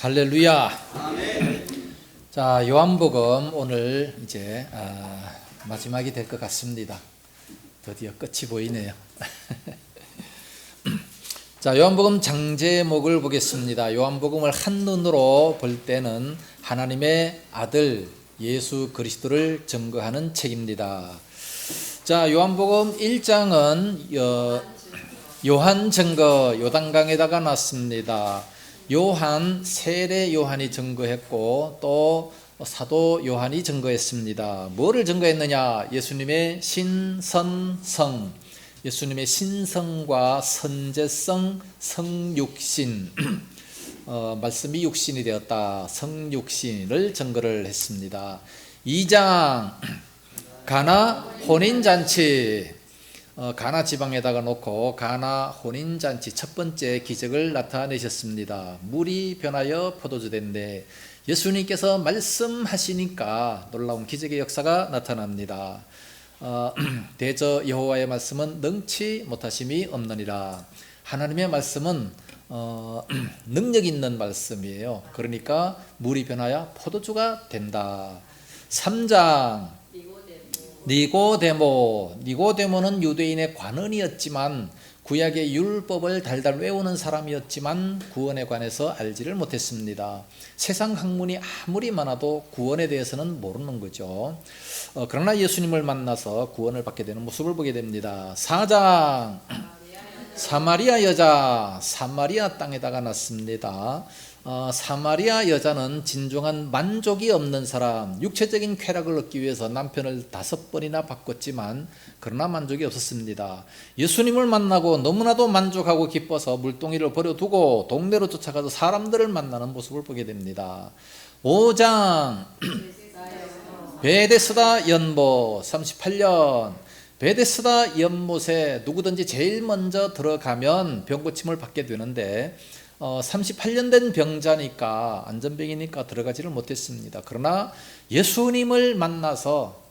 할렐루야. 자, 요한복음 오늘 이제 마지막이 될 것 같습니다. 드디어 끝이 보이네요. 자, 요한복음 장제목을 보겠습니다. 요한복음을 한눈으로 볼 때는 하나님의 아들 예수 그리스도를 증거하는 책입니다. 자, 요한복음 1장은 요한 증거, 요단강에다가 놨습니다. 요한, 세례 요한이 증거했고 또 사도 요한이 증거했습니다. 뭐를 증거했느냐? 예수님의 신선성, 예수님의 신성과 선제성, 성육신, 말씀이 육신이 되었다, 성육신을 증거를 했습니다. 2장 가나 혼인잔치, 가나 지방에다가 놓고 가나 혼인잔치 첫 번째 기적을 나타내셨습니다. 물이 변하여 포도주 된데 예수님께서 말씀하시니까 놀라운 기적의 역사가 나타납니다. 대저 여호와의 말씀은 능치 못하심이 없느니라. 하나님의 말씀은 능력 있는 말씀이에요. 그러니까 물이 변하여 포도주가 된다. 3장 니고데모는 유대인의 관원이었지만 구약의 율법을 달달 외우는 사람이었지만 구원에 관해서 알지를 못했습니다. 세상 학문이 아무리 많아도 구원에 대해서는 모르는 거죠. 그러나 예수님을 만나서 구원을 받게 되는 모습을 보게 됩니다. 4장 사마리아 여자, 사마리아 땅에다가 났습니다. 사마리아 여자는 진정한 만족이 없는 사람, 육체적인 쾌락을 얻기 위해서 남편을 5번이나 바꿨지만 그러나 만족이 없었습니다. 예수님을 만나고 너무나도 만족하고 기뻐서 물동이를 버려두고 동네로 쫓아가서 사람들을 만나는 모습을 보게 됩니다. 5장 베데스다 연못, 38년 베데스다 연못에 누구든지 제일 먼저 들어가면 병고침을 받게 되는데 38년 된 병자니까, 안전병이니까 들어가지를 못했습니다. 그러나 예수님을 만나서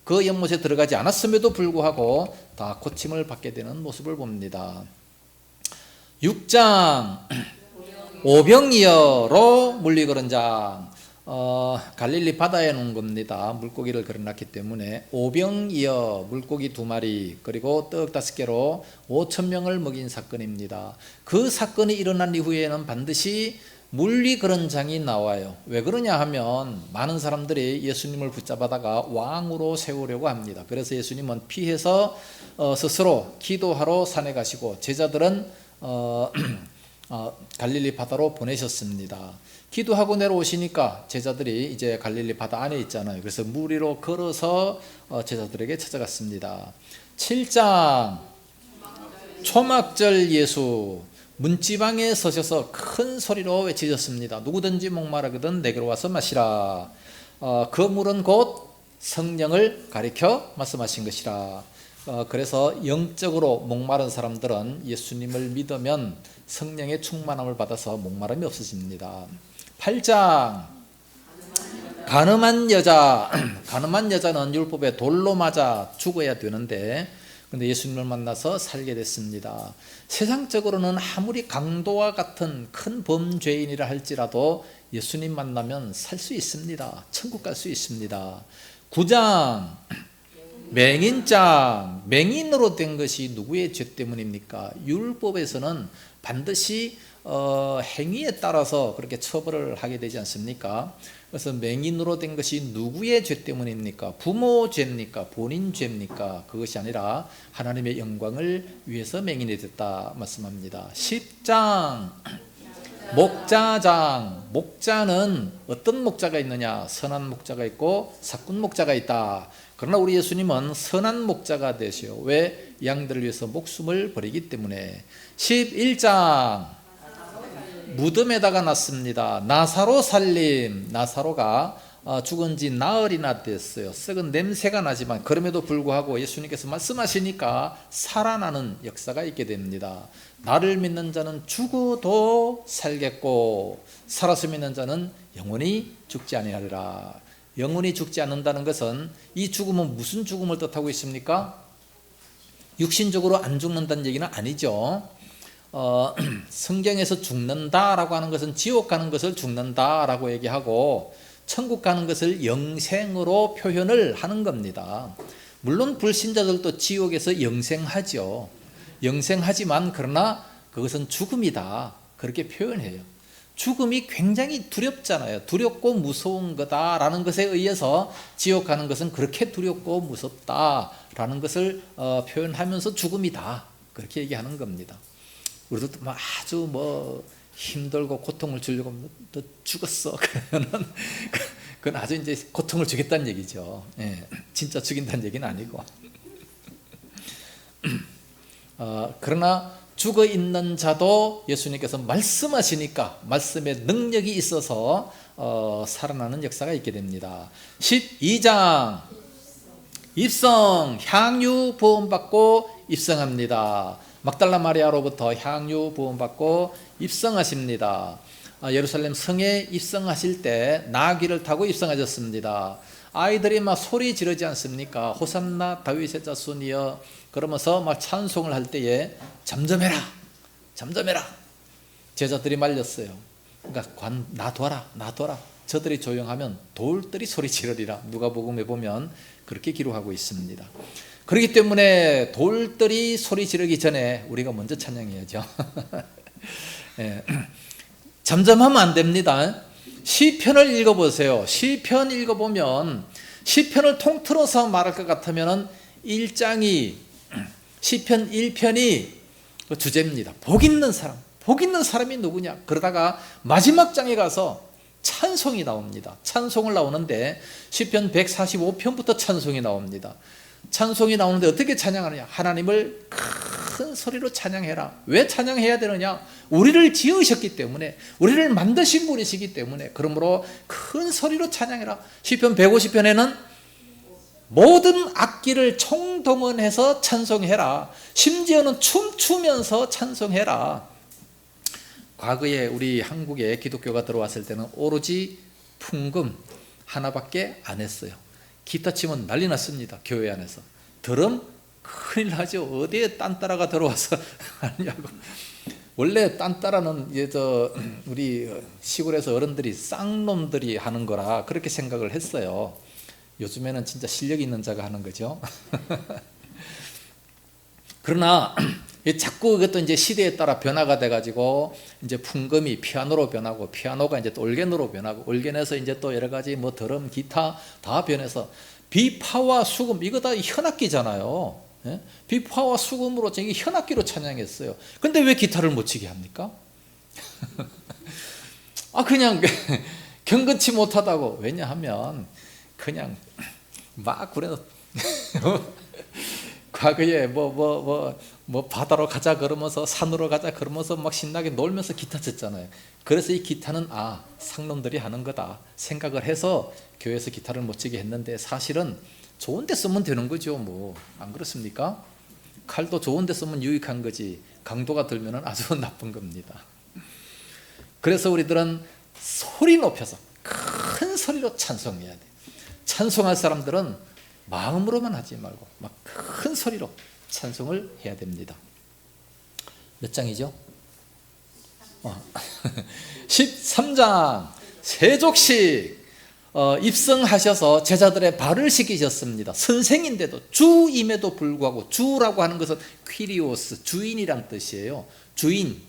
그 연못에 들어가지 않았음에도 불구하고 다 고침을 받게 되는 모습을 봅니다. 6장 오병이어로 물리 걸은 장, 갈릴리 바다에 놓은 겁니다. 물고기를 걸어놨기 때문에 오병이어, 물고기 2마리 그리고 떡 5개로 5,000명을 먹인 사건입니다. 그 사건이 일어난 이후에는 반드시 물리 걸은 장이 나와요. 왜 그러냐 하면 많은 사람들이 예수님을 붙잡아다가 왕으로 세우려고 합니다. 그래서 예수님은 피해서 스스로 기도하러 산에 가시고 제자들은 갈릴리 바다로 보내셨습니다. 기도하고 내려오시니까 제자들이 이제 갈릴리 바다 안에 있잖아요. 그래서 물 위로 걸어서 제자들에게 찾아갔습니다. 7장 초막절 예수, 문지방에 서셔서 큰 소리로 외치셨습니다. 누구든지 목마르거든 내게로 와서 마시라. 그 물은 곧 성령을 가리켜 말씀하신 것이라. 그래서 영적으로 목마른 사람들은 예수님을 믿으면 성령의 충만함을 받아서 목마름이 없어집니다. 8장 가늠한 여자, 가늠한 여자는 율법에 돌로 맞아 죽어야 되는데 근데 예수님을 만나서 살게 됐습니다. 세상적으로는 아무리 강도와 같은 큰 범죄인이라 할지라도 예수님 만나면 살 수 있습니다. 천국 갈 수 있습니다. 9장 맹인장, 맹인으로 된 것이 누구의 죄 때문입니까? 율법에서는 반드시 행위에 따라서 그렇게 처벌을 하게 되지 않습니까? 그래서 맹인으로 된 것이 누구의 죄 때문입니까? 부모 죄입니까? 본인 죄입니까? 그것이 아니라 하나님의 영광을 위해서 맹인이 됐다 말씀합니다. 10장 목자장, 목자는 어떤 목자가 있느냐? 선한 목자가 있고 사꾼 목자가 있다. 그러나 우리 예수님은 선한 목자가 되시오. 왜? 양들을 위해서 목숨을 버리기 때문에. 11장 무덤에다가 놨습니다. 나사로 살림, 나사로가 죽은 지 나흘이나 됐어요. 썩은 냄새가 나지만 그럼에도 불구하고 예수님께서 말씀하시니까 살아나는 역사가 있게 됩니다. 나를 믿는 자는 죽어도 살겠고 살아서 믿는 자는 영원히 죽지 아니하리라. 영원히 죽지 않는다는 것은 이 죽음은 무슨 죽음을 뜻하고 있습니까? 육신적으로 안 죽는다는 얘기는 아니죠. 성경에서 죽는다라고 하는 것은 지옥 가는 것을 죽는다라고 얘기하고 천국 가는 것을 영생으로 표현을 하는 겁니다. 물론 불신자들도 지옥에서 영생하죠. 영생하지만 그러나 그것은 죽음이다. 그렇게 표현해요. 죽음이 굉장히 두렵잖아요. 두렵고 무서운 거다라는 것에 의해서 지옥 가는 것은 그렇게 두렵고 무섭다라는 것을 표현하면서 죽음이다. 그렇게 얘기하는 겁니다. 우리도 아주 힘들고 고통을 주려고 너 죽었어. 그러면은 그건 아주 이제 고통을 주겠다는 얘기죠. 예, 진짜 죽인다는 얘기는 아니고. 그러나 죽어 있는 자도 예수님께서 말씀하시니까 말씀의 능력이 있어서 살아나는 역사가 있게 됩니다. 12장 입성, 향유 부음받고 입성합니다. 막달라 마리아로부터 향유 부음받고 입성하십니다. 예루살렘 성에 입성하실 때 나귀를 타고 입성하셨습니다. 아이들이 막 소리 지르지 않습니까? 호산나 다윗의 자손이여 그러면서 막 찬송을 할 때에 잠잠해라 잠잠해라. 제자들이 말렸어요. 그러니까 놔둬라. 저들이 조용하면 돌들이 소리 지르리라. 누가복음에 보면 그렇게 기록하고 있습니다. 그렇기 때문에 돌들이 소리 지르기 전에 우리가 먼저 찬양해야죠. 예. 잠잠하면 안 됩니다. 시편을 읽어보세요. 시편 읽어보면 시편을 통틀어서 말할 것 같으면 1장이 시편 1편이 주제입니다. 복 있는 사람이 누구냐? 그러다가 마지막 장에 가서 찬송이 나옵니다. 찬송을 나오는데 시편 145편부터 찬송이 나옵니다. 찬송이 나오는데 어떻게 찬양하느냐? 하나님을 큰 소리로 찬양해라. 왜 찬양해야 되느냐? 우리를 지으셨기 때문에, 우리를 만드신 분이시기 때문에, 그러므로 큰 소리로 찬양해라. 시편 150편에는 모든 악기를 총동원해서 찬송해라. 심지어는 춤추면서 찬송해라. 과거에 우리 한국에 기독교가 들어왔을 때는 오로지 풍금 하나밖에 안 했어요. 기타 치면 난리 났습니다. 교회 안에서. 드럼 큰일 나죠. 어디에 딴따라가 들어와서 하냐고. 원래 딴따라는 우리 시골에서 어른들이 쌍놈들이 하는 거라 그렇게 생각을 했어요. 요즘에는 진짜 실력 있는 자가 하는 거죠. 그러나 자꾸 그것도 이제 시대에 따라 변화가 돼가지고 이제 풍금이 피아노로 변하고 피아노가 이제 또 올겐으로 변하고 올겐에서 이제 또 여러 가지 드럼, 기타 다 변해서 비파와 수금 이거 다 현악기잖아요. 예? 비파와 수금으로 이게 현악기로 찬양했어요. 근데 왜 기타를 못 치게 합니까? 그냥 경건치 못하다고. 왜냐하면 그냥 막 그래도 과거에 바다로 가자 그러면서 산으로 가자 그러면서 막 신나게 놀면서 기타 쳤잖아요. 그래서 이 기타는 상놈들이 하는 거다 생각을 해서 교회에서 기타를 못 치게 했는데 사실은 좋은 데 쓰면 되는 거죠. 안 그렇습니까? 칼도 좋은 데 쓰면 유익한 거지 강도가 들면 아주 나쁜 겁니다. 그래서 우리들은 소리 높여서 큰 소리로 찬송해야 돼. 찬송할 사람들은 마음으로만 하지 말고 막 큰 소리로 찬송을 해야 됩니다. 몇 장이죠? 13장 세족식 입성하셔서 제자들의 발을 씻기셨습니다. 선생인데도 주임에도 불구하고 주라고 하는 것은 퀴리오스 주인이란 뜻이에요. 주인,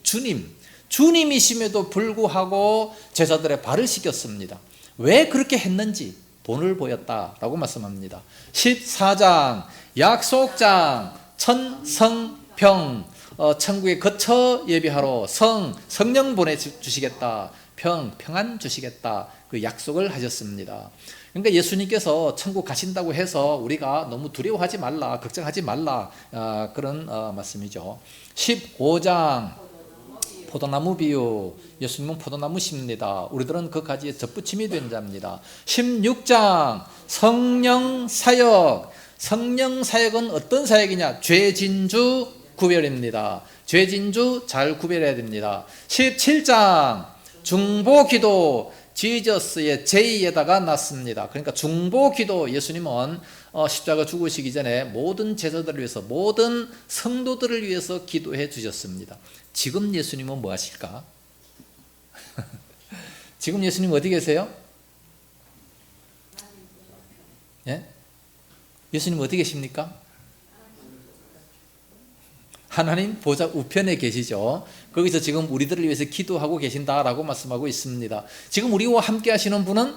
주님이심에도 불구하고 제자들의 발을 씻겼습니다. 왜 그렇게 했는지 본을 보였다라고 말씀합니다. 14장 약속장 천성평 천국에 거처 예비하러 성령 보내주시겠다. 평안 주시겠다. 그 약속을 하셨습니다. 그러니까 예수님께서 천국 가신다고 해서 우리가 너무 두려워하지 말라, 걱정하지 말라 그런 말씀이죠. 15장 포도나무 비유. 예수님은 포도나무십니다. 우리들은 그 가지에 접붙임이 된 자입니다. 16장 성령 사역. 성령 사역은 어떤 사역이냐? 죄진주 구별입니다. 죄진주 잘 구별해야 됩니다. 17장 중보기도. 지저스의 제의에다가 났습니다. 그러니까 중보기도. 예수님은 십자가 죽으시기 전에 모든 제자들을 위해서, 모든 성도들을 위해서 기도해 주셨습니다. 지금 예수님은 뭐 하실까? 지금 예수님 어디 계세요? 예? 예수님 어디 계십니까? 하나님 보좌 우편에 계시죠. 거기서 지금 우리들을 위해서 기도하고 계신다라고 말씀하고 있습니다. 지금 우리와 함께 하시는 분은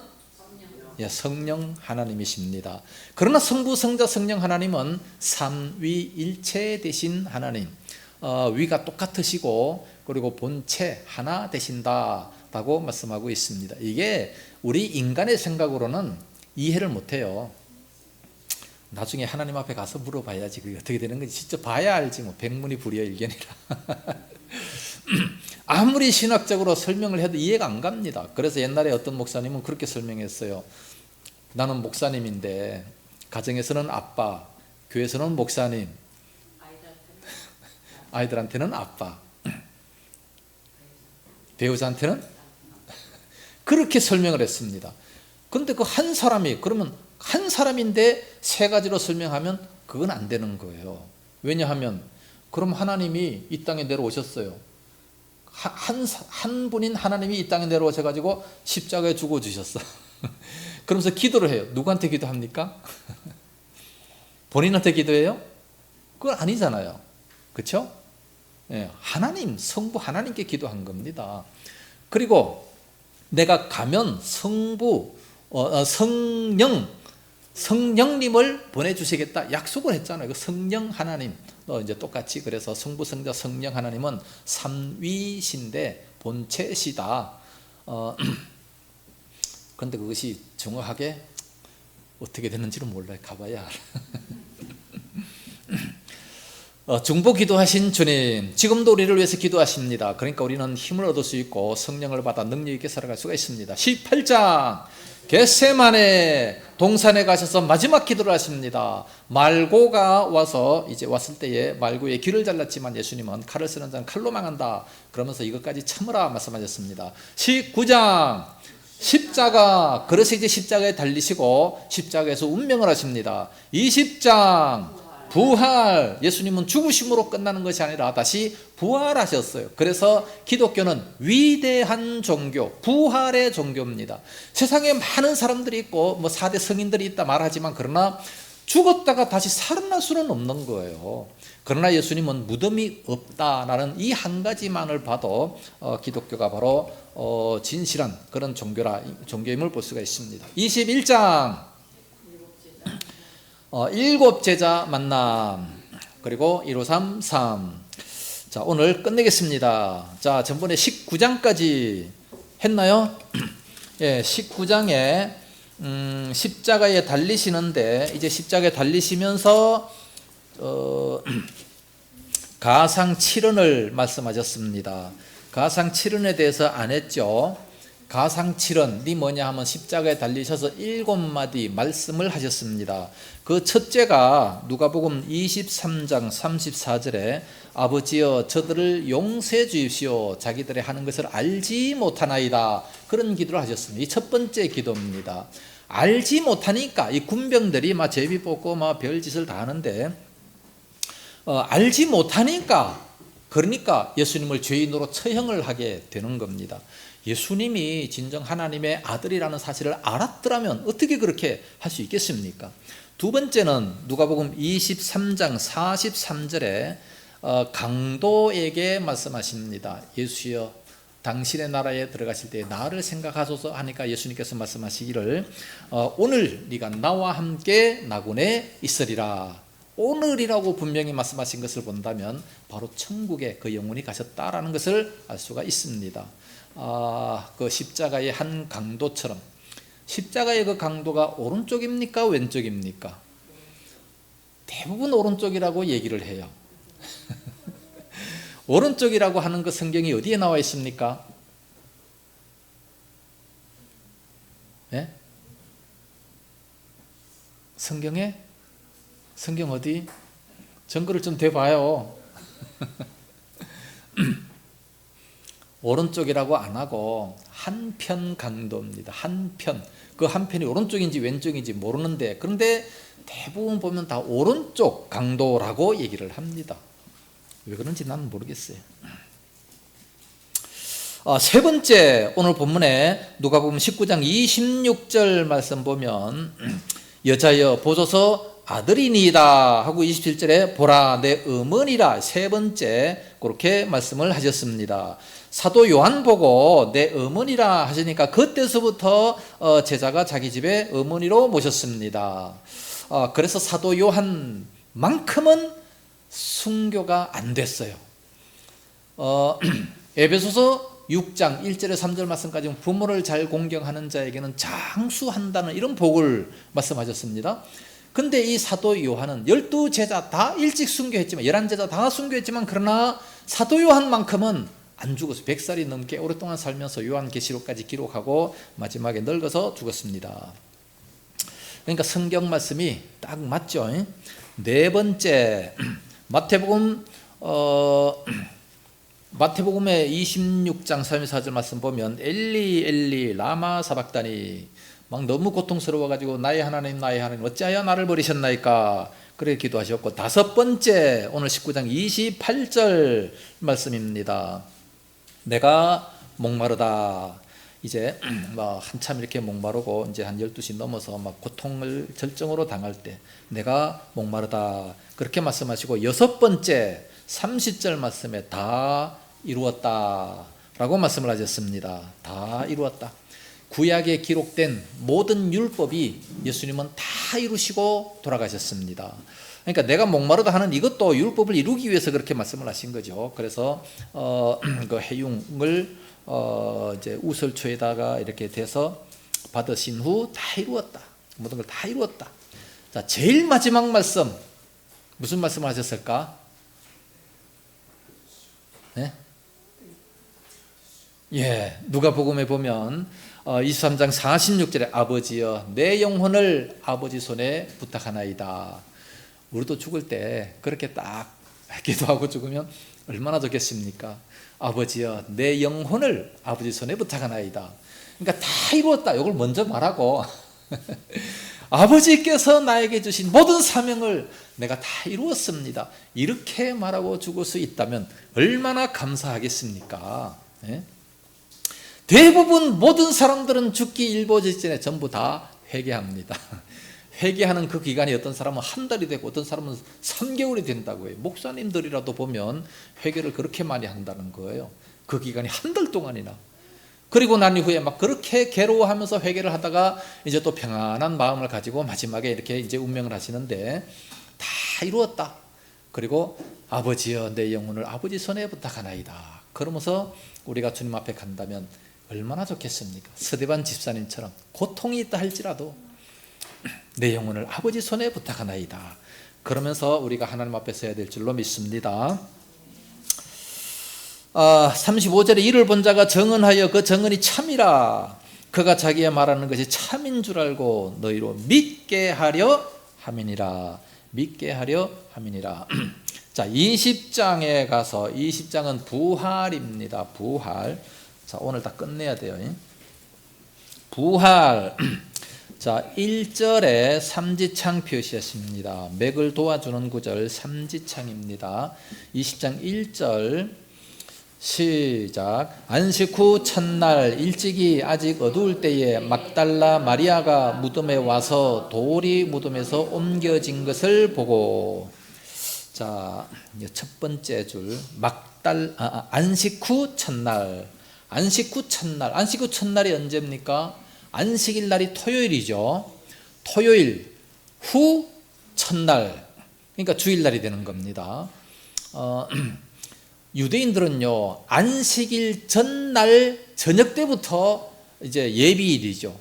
성령 하나님이십니다. 그러나 성부, 성자, 성령 하나님은 삼위일체 되신 하나님, 위가 똑같으시고 그리고 본체 하나 되신다라고 말씀하고 있습니다. 이게 우리 인간의 생각으로는 이해를 못해요. 나중에 하나님 앞에 가서 물어봐야지 그게 어떻게 되는 건지 직접 봐야 알지 뭐 백문이불여일견이라. 아무리 신학적으로 설명을 해도 이해가 안 갑니다. 그래서 옛날에 어떤 목사님은 그렇게 설명했어요. 나는 목사님인데 가정에서는 아빠, 교회에서는 목사님, 아이들한테는 아빠, 배우자한테는 그렇게 설명을 했습니다. 그런데 그 한 사람이, 그러면 한 사람인데 세 가지로 설명하면 그건 안 되는 거예요. 왜냐하면 그럼 하나님이 이 땅에 내려오셨어요. 한 분인 하나님이 이 땅에 내려오셔가지고 십자가에 죽어주셨어. 그러면서 기도를 해요. 누구한테 기도합니까? 본인한테 기도해요? 그건 아니잖아요. 그렇죠? 예, 하나님, 성부 하나님께 기도한 겁니다. 그리고 내가 가면 성령님을 보내주시겠다 약속을 했잖아요. 성령 하나님 이제 똑같이, 그래서 성부, 성자, 성령 하나님은 삼위신데 본체시다. 그런데 그것이 정확하게 어떻게 되는지는 몰라요. 가봐야 중보 기도하신 주님, 지금도 우리를 위해서 기도하십니다. 그러니까 우리는 힘을 얻을 수 있고 성령을 받아 능력 있게 살아갈 수가 있습니다. 18장 겟세마네 동산에 가셔서 마지막 기도를 하십니다. 말고가 와서 이제 왔을 때에 말고의 귀를 잘랐지만 예수님은 칼을 쓰는 자는 칼로 망한다 그러면서 이것까지 참으라 말씀하셨습니다. 19장 십자가, 그래서 이제 십자가에 달리시고 십자가에서 운명을 하십니다. 20장 부활, 예수님은 죽으심으로 끝나는 것이 아니라 다시 부활하셨어요. 그래서 기독교는 위대한 종교, 부활의 종교입니다. 세상에 많은 사람들이 있고 뭐 4대 성인들이 있다 말하지만 그러나 죽었다가 다시 살아날 수는 없는 거예요. 그러나 예수님은 무덤이 없다라는 이 한 가지만을 봐도 기독교가 바로 진실한 그런 종교임을 볼 수가 있습니다. 21장 일곱 제자 만남, 그리고 1533. 자, 오늘 끝내겠습니다. 자, 전번에 19장까지 했나요? 예, 19장에 십자가에 달리시는데 이제 십자가에 달리시면서 가상 7언을 말씀하셨습니다. 가상 7언에 대해서 안 했죠. 가상 7언이 뭐냐 하면 십자가에 달리셔서 7마디 말씀을 하셨습니다. 그 첫째가 누가복음 23장 34절에 아버지여 저들을 용서해 주십시오. 자기들이 하는 것을 알지 못하나이다. 그런 기도를 하셨습니다. 이 첫 번째 기도입니다. 알지 못하니까 이 군병들이 막 제비 뽑고 막 별짓을 다 하는데 알지 못하니까, 그러니까 예수님을 죄인으로 처형을 하게 되는 겁니다. 예수님이 진정 하나님의 아들이라는 사실을 알았더라면 어떻게 그렇게 할 수 있겠습니까? 두 번째는 누가복음 23장 43절에 강도에게 말씀하십니다. 예수여 당신의 나라에 들어가실 때 나를 생각하소서 하니까 예수님께서 말씀하시기를 오늘 네가 나와 함께 나군에 있으리라. 오늘이라고 분명히 말씀하신 것을 본다면 바로 천국에 그 영혼이 가셨다라는 것을 알 수가 있습니다. 그 십자가의 한 강도처럼, 십자가의 그 강도가 오른쪽입니까 왼쪽입니까? 대부분 오른쪽이라고 얘기를 해요. 오른쪽이라고 하는 그 성경이 어디에 나와 있습니까? 예? 성경에? 성경 어디? 전글을 좀 대봐요. 오른쪽이라고 안 하고 한편 강도입니다. 한편. 그 한편이 오른쪽인지 왼쪽인지 모르는데, 그런데 대부분 보면 다 오른쪽 강도라고 얘기를 합니다. 왜 그런지 나는 모르겠어요. 세 번째, 오늘 본문에 누가복음 19장 26절 말씀 보면 여자여 보소서 아들이니이다 하고 27절에 보라 내 어머니라, 세 번째 그렇게 말씀을 하셨습니다. 사도 요한 보고 내 어머니라 하시니까 그때서부터 제자가 자기 집에 어머니로 모셨습니다. 그래서 사도 요한만큼은 순교가 안 됐어요. 에베소서 6장 1절에 3절 말씀까지 부모를 잘 공경하는 자에게는 장수한다는 이런 복을 말씀하셨습니다. 근데 이 사도 요한은 12제자 다 일찍 순교했지만, 11제자 다 순교했지만, 그러나 사도 요한만큼은 안 죽었어요. 100살이 넘게 오랫동안 살면서 요한계시록까지 기록하고 마지막에 늙어서 죽었습니다. 그러니까 성경 말씀이 딱 맞죠. 네 번째, 마태복음의 26장 34절 말씀 보면 엘리 엘리 라마 사박다니, 막 너무 고통스러워가지고 나의 하나님 나의 하나님 어찌하여 나를 버리셨나이까 그래 기도하셨고, 다섯 번째 오늘 19장 28절 말씀입니다. 내가 목마르다. 이제 막 한참 이렇게 목마르고 이제 한 12시 넘어서 막 고통을 절정으로 당할 때 내가 목마르다 그렇게 말씀하시고, 여섯 번째 30절 말씀에 다 이루었다 라고 말씀을 하셨습니다. 다 이루었다. 구약에 기록된 모든 율법이 예수님은 다 이루시고 돌아가셨습니다. 그러니까 내가 목마르다 하는 이것도 율법을 이루기 위해서 그렇게 말씀을 하신 거죠. 그래서 그 해융을 이제 우설초에다가 이렇게 대서 받으신 후 다 이루었다. 모든 걸 다 이루었다. 자, 제일 마지막 말씀 무슨 말씀을 하셨을까? 네? 예, 누가복음에 보면 23장 46절에 아버지여 내 영혼을 아버지 손에 부탁하나이다. 우리도 죽을 때 그렇게 딱 기도하고 죽으면 얼마나 좋겠습니까? 아버지여 내 영혼을 아버지 손에 부탁하나이다. 그러니까 다 이루었다. 이걸 먼저 말하고 아버지께서 나에게 주신 모든 사명을 내가 다 이루었습니다. 이렇게 말하고 죽을 수 있다면 얼마나 감사하겠습니까? 예? 대부분 모든 사람들은 죽기 일보 직전에 전부 다 회개합니다. 회개하는 그 기간이 어떤 사람은 한 달이 되고 어떤 사람은 3개월이 된다고 해요. 목사님들이라도 보면 회개를 그렇게 많이 한다는 거예요. 그 기간이 한 달 동안이나. 그리고 난 이후에 막 그렇게 괴로워하면서 회개를 하다가 이제 또 평안한 마음을 가지고 마지막에 이렇게 이제 운명을 하시는데 다 이루었다. 그리고 아버지여 내 영혼을 아버지 손에 부탁하나이다. 그러면서 우리가 주님 앞에 간다면 얼마나 좋겠습니까? 스데반 집사님처럼 고통이 있다 할지라도 내 영혼을 아버지 손에 부탁하나이다. 그러면서 우리가 하나님 앞에 서야 될 줄로 믿습니다. 35절에 이를 본 자가 정언하여 그 정언이 참이라. 그가 자기가 말하는 것이 참인 줄 알고 너희로 믿게 하려 함이니라. 믿게 하려 함이니라. 자, 20장에 가서 20장은 부활입니다. 부활. 자, 오늘 다 끝내야 돼요. 부활. 자, 1절에 삼지창 표시했습니다. 맥을 도와주는 구절 삼지창입니다. 20장 1절 시작. 안식 후 첫날 일찍이 아직 어두울 때에 막달라 마리아가 무덤에 와서 돌이 무덤에서 옮겨진 것을 보고. 자, 첫 번째 줄 안식 후 첫날. 안식 후 첫날. 안식 후 첫날이 언제입니까? 안식일 날이 토요일이죠. 토요일 후 첫날, 그러니까 주일날이 되는 겁니다. 유대인들은요 안식일 전날 저녁 때부터 이제 예비일이죠.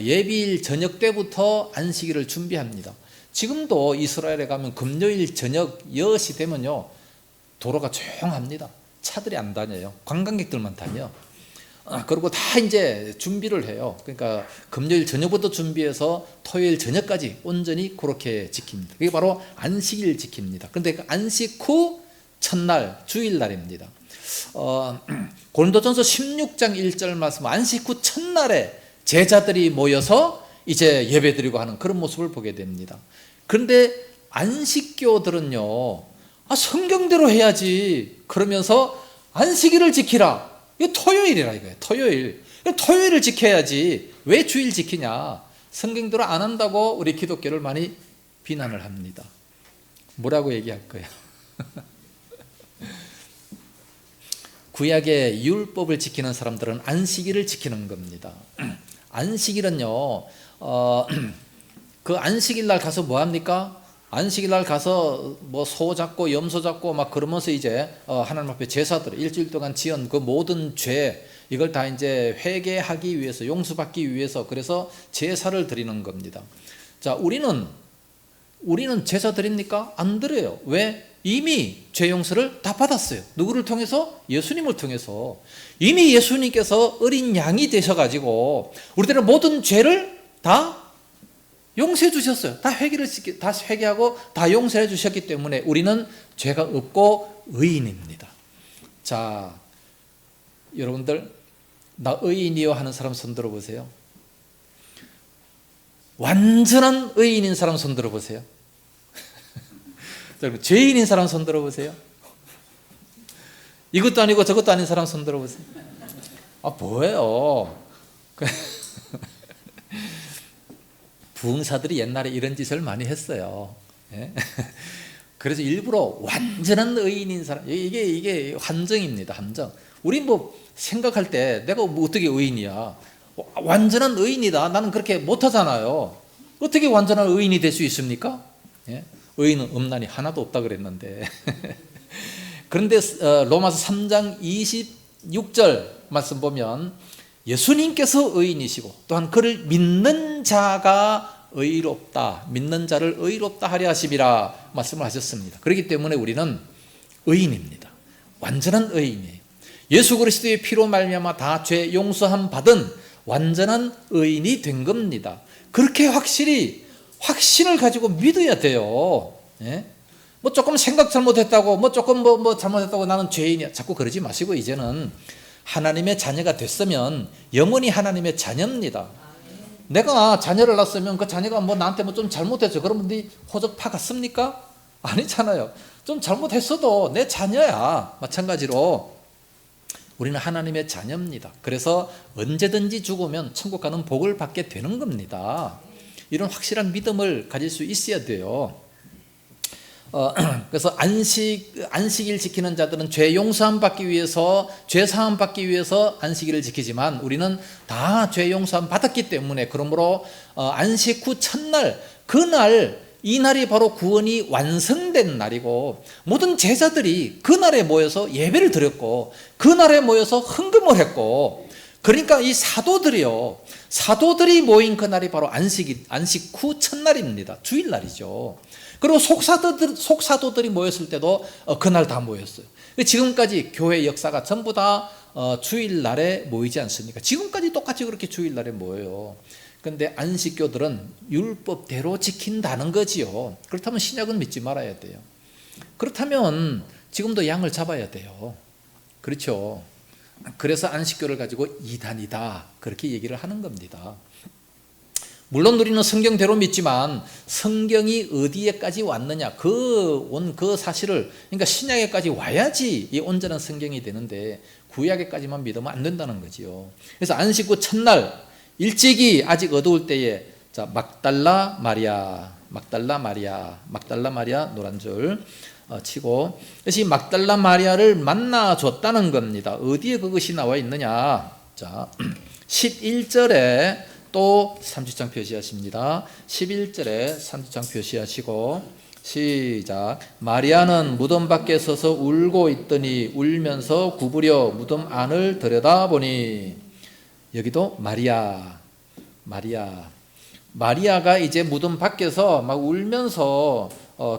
예비일 저녁 때부터 안식일을 준비합니다. 지금도 이스라엘에 가면 금요일 저녁 10시 되면요 도로가 조용합니다. 차들이 안 다녀요. 관광객들만 다녀. 그리고 다 이제 준비를 해요. 그러니까 금요일 저녁부터 준비해서 토요일 저녁까지 온전히 그렇게 지킵니다. 그게 바로 안식일 지킵니다. 그런데 그 안식 후 첫날 주일날입니다. 고린도전서 16장 1절 말씀, 안식 후 첫날에 제자들이 모여서 이제 예배드리고 하는 그런 모습을 보게 됩니다. 그런데 안식교들은요, 성경대로 해야지 그러면서 안식일을 지키라. 이거 토요일이라 이거예요. 토요일을 지켜야지 왜 주일 지키냐. 성경대로 안 한다고 우리 기독교를 많이 비난을 합니다. 뭐라고 얘기할 거예요? 구약의 율법을 지키는 사람들은 안식일을 지키는 겁니다. 안식일은요, 그 안식일 날 가서 뭐 합니까? 안식일 날 가서 뭐 소 잡고 염소 잡고 막 그러면서 이제 하나님 앞에 제사들 일주일 동안 지은 그 모든 죄 이걸 다 이제 회개하기 위해서, 용서받기 위해서, 그래서 제사를 드리는 겁니다. 자, 우리는 제사 드립니까? 안 드려요. 왜? 이미 죄 용서를 다 받았어요. 누구를 통해서? 예수님을 통해서. 이미 예수님께서 어린 양이 되셔가지고 우리들의 모든 죄를 다 용서해 주셨어요. 다 회개하고 다 용서해 주셨기 때문에 우리는 죄가 없고 의인입니다. 자, 여러분들, 나 의인이요 하는 사람 손 들어보세요. 완전한 의인인 사람 손 들어보세요. 죄인인 사람 손 들어보세요. 이것도 아니고 저것도 아닌 사람 손 들어보세요. 뭐예요? 부흥사들이 옛날에 이런 짓을 많이 했어요. 그래서 일부러 완전한 의인인 사람, 이게 함정입니다. 함정. 우리 뭐 생각할 때 내가 뭐 어떻게 의인이야? 완전한 의인이다. 나는 그렇게 못하잖아요. 어떻게 완전한 의인이 될 수 있습니까? 의인은 없나니 하나도 없다 그랬는데. 그런데 로마서 3장 26절 말씀 보면 예수님께서 의인이시고 또한 그를 믿는 자가 의롭다, 믿는 자를 의롭다 하려 하심이라 말씀을 하셨습니다. 그렇기 때문에 우리는 의인입니다. 완전한 의인이에요. 예수 그리스도의 피로 말미암아 다 죄 용서함 받은 완전한 의인이 된 겁니다. 그렇게 확신을 가지고 믿어야 돼요. 뭐 조금 생각 잘못했다고, 뭐 조금 뭐 잘못했다고 나는 죄인이야. 자꾸 그러지 마시고 이제는 하나님의 자녀가 됐으면 영원히 하나님의 자녀입니다. 내가 자녀를 낳았으면 그 자녀가 뭐 나한테 뭐 좀 잘못했죠. 그러면 네 호적 파갔습니까? 아니잖아요. 좀 잘못했어도 내 자녀야. 마찬가지로 우리는 하나님의 자녀입니다. 그래서 언제든지 죽으면 천국 가는 복을 받게 되는 겁니다. 이런 확실한 믿음을 가질 수 있어야 돼요. 그래서 안식일 지키는 자들은 죄 용서함 받기 위해서, 죄 사함 받기 위해서 안식일을 지키지만 우리는 다 죄 용서함 받았기 때문에, 그러므로 안식 후 첫날, 그날, 이 날이 바로 구원이 완성된 날이고, 모든 제자들이 그날에 모여서 예배를 드렸고 그날에 모여서 헌금을 했고, 그러니까 이 사도들이 모인 그날이 바로 안식 후 첫날입니다. 주일날이죠. 그리고 속사도들이 모였을 때도 그날 다 모였어요. 지금까지 교회 역사가 전부 다 주일날에 모이지 않습니까? 지금까지 똑같이 그렇게 주일날에 모여요. 그런데 안식교들은 율법대로 지킨다는 거지요. 그렇다면 신약은 믿지 말아야 돼요. 그렇다면 지금도 양을 잡아야 돼요. 그렇죠. 그래서 안식교를 가지고 이단이다, 그렇게 얘기를 하는 겁니다. 물론 우리는 성경대로 믿지만 성경이 어디에까지 왔느냐, 그 사실을, 그러니까 신약에까지 와야지 이 온전한 성경이 되는데 구약에까지만 믿으면 안 된다는 거지요. 그래서 안식 후 첫날 일찍이 아직 어두울 때에, 자, 막달라 마리아 노란 줄 치고, 그래서 막달라 마리아를 만나 줬다는 겁니다. 어디에 그것이 나와 있느냐? 자, 11절에 또 3주창 표시하십니다. 11절에 3주창 표시하시고 시작. 마리아는 무덤 밖에 서서 울고 있더니 울면서 구부려 무덤 안을 들여다보니, 여기도 마리아가 이제 무덤 밖에서 막 울면서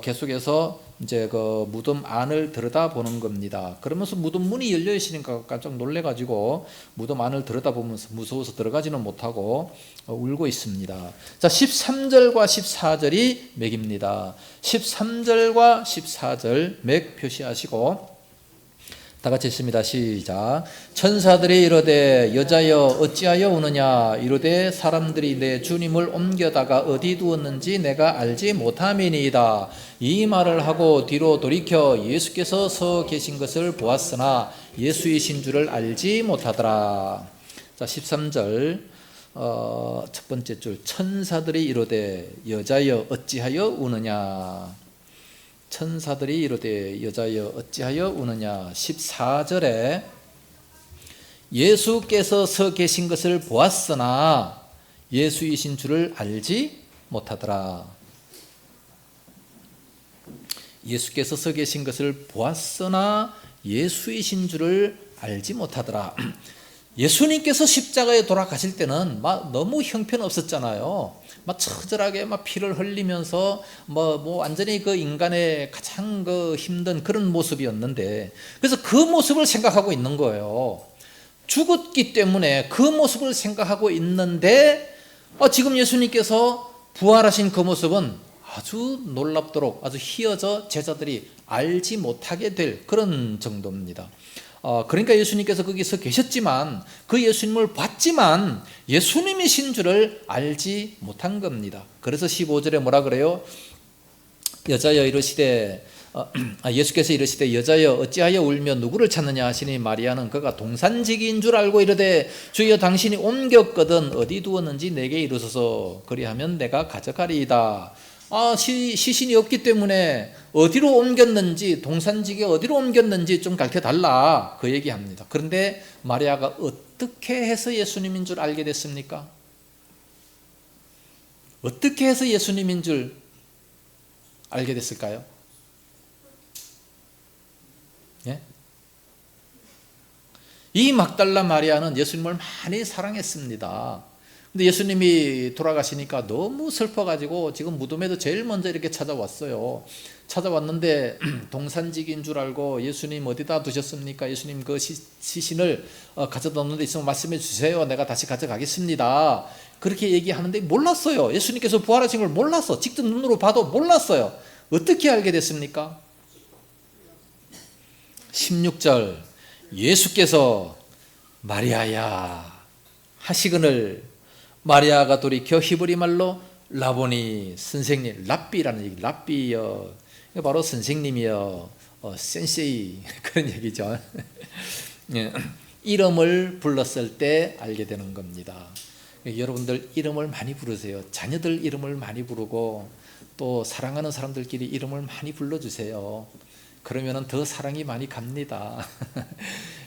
계속해서 이제 그 무덤 안을 들여다보는 겁니다. 그러면서 무덤 문이 열려 있으니까 깜짝 놀래가지고 무덤 안을 들여다보면서 무서워서 들어가지는 못하고 울고 있습니다. 자, 13절과 14절이 맥입니다. 13절과 14절 맥 표시하시고, 다 같이 읽습니다. 시작. 천사들이 이르되 여자여 어찌하여 우느냐 이르되 사람들이 내 주님을 옮겨다가 어디 두었는지 내가 알지 못함이니이다. 이 말을 하고 뒤로 돌이켜 예수께서 서 계신 것을 보았으나 예수이신 줄을 알지 못하더라. 자, 13절 첫 번째 줄. 천사들이 이르되 여자여 어찌하여 우느냐. 천사들이 이르되 여자여 어찌하여 우느냐. 14절에 예수께서 서 계신 것을 보았으나 예수이신 줄을 알지 못하더라. 예수께서 서 계신 것을 보았으나 예수이신 줄을 알지 못하더라. 예수님께서 십자가에 돌아가실 때는 막 너무 형편없었잖아요. 막 처절하게 막 피를 흘리면서 완전히 그 인간의 가장 그 힘든 그런 모습이었는데, 그래서 그 모습을 생각하고 있는 거예요. 죽었기 때문에 그 모습을 생각하고 있는데 지금 예수님께서 부활하신 그 모습은 아주 놀랍도록 아주 희어져 제자들이 알지 못하게 될 그런 정도입니다. 그러니까 예수님께서 거기서 계셨지만 그 예수님을 봤지만 예수님이신 줄을 알지 못한 겁니다. 그래서 15절에 뭐라 그래요? 여자여 이르시되 예수께서 이르시되 여자여 어찌하여 울며 누구를 찾느냐 하시니 마리아는 그가 동산지기인 줄 알고 이르되 주여 당신이 옮겼거든 어디 두었는지 내게 이르소서 그리하면 내가 가져가리이다. 시신이 없기 때문에 어디로 옮겼는지, 동산지기 어디로 옮겼는지 좀 가르쳐달라 그 얘기합니다. 그런데 마리아가 어떻게 해서 예수님인 줄 알게 됐습니까? 어떻게 해서 예수님인 줄 알게 됐을까요? 예? 이 막달라 마리아는 예수님을 많이 사랑했습니다. 근데 예수님이 돌아가시니까 너무 슬퍼가지고 지금 무덤에도 제일 먼저 이렇게 찾아왔어요. 찾아왔는데 동산직인 줄 알고 예수님 어디다 두셨습니까? 예수님 그 시신을 가져다 놓는 데 있으면 말씀해 주세요. 내가 다시 가져가겠습니다. 그렇게 얘기하는데 몰랐어요. 예수님께서 부활하신 걸 몰랐어. 직접 눈으로 봐도 몰랐어요. 어떻게 알게 됐습니까? 16절 예수께서 마리아야 하시거늘 마리아가 돌이켜 히브리 말로 라보니 선생님, 랍비라는 얘기, 랍비여 바로 선생님이여, 센세이 그런 얘기죠. 이름을 불렀을 때 알게 되는 겁니다. 여러분들 이름을 많이 부르세요. 자녀들 이름을 많이 부르고 또 사랑하는 사람들끼리 이름을 많이 불러주세요. 그러면 더 사랑이 많이 갑니다.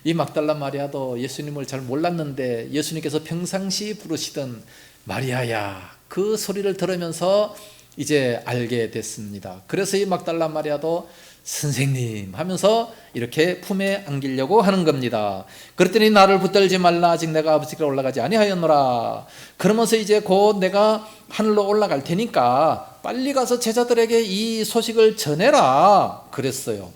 이 막달라 마리아도 예수님을 잘 몰랐는데 예수님께서 평상시 부르시던 마리아야 그 소리를 들으면서 이제 알게 됐습니다. 그래서 이 막달라 마리아도 선생님 하면서 이렇게 품에 안기려고 하는 겁니다. 그랬더니 나를 붙들지 말라 아직 내가 아버지께 올라가지 아니하였노라. 그러면서 이제 곧 내가 하늘로 올라갈 테니까 빨리 가서 제자들에게 이 소식을 전해라 그랬어요.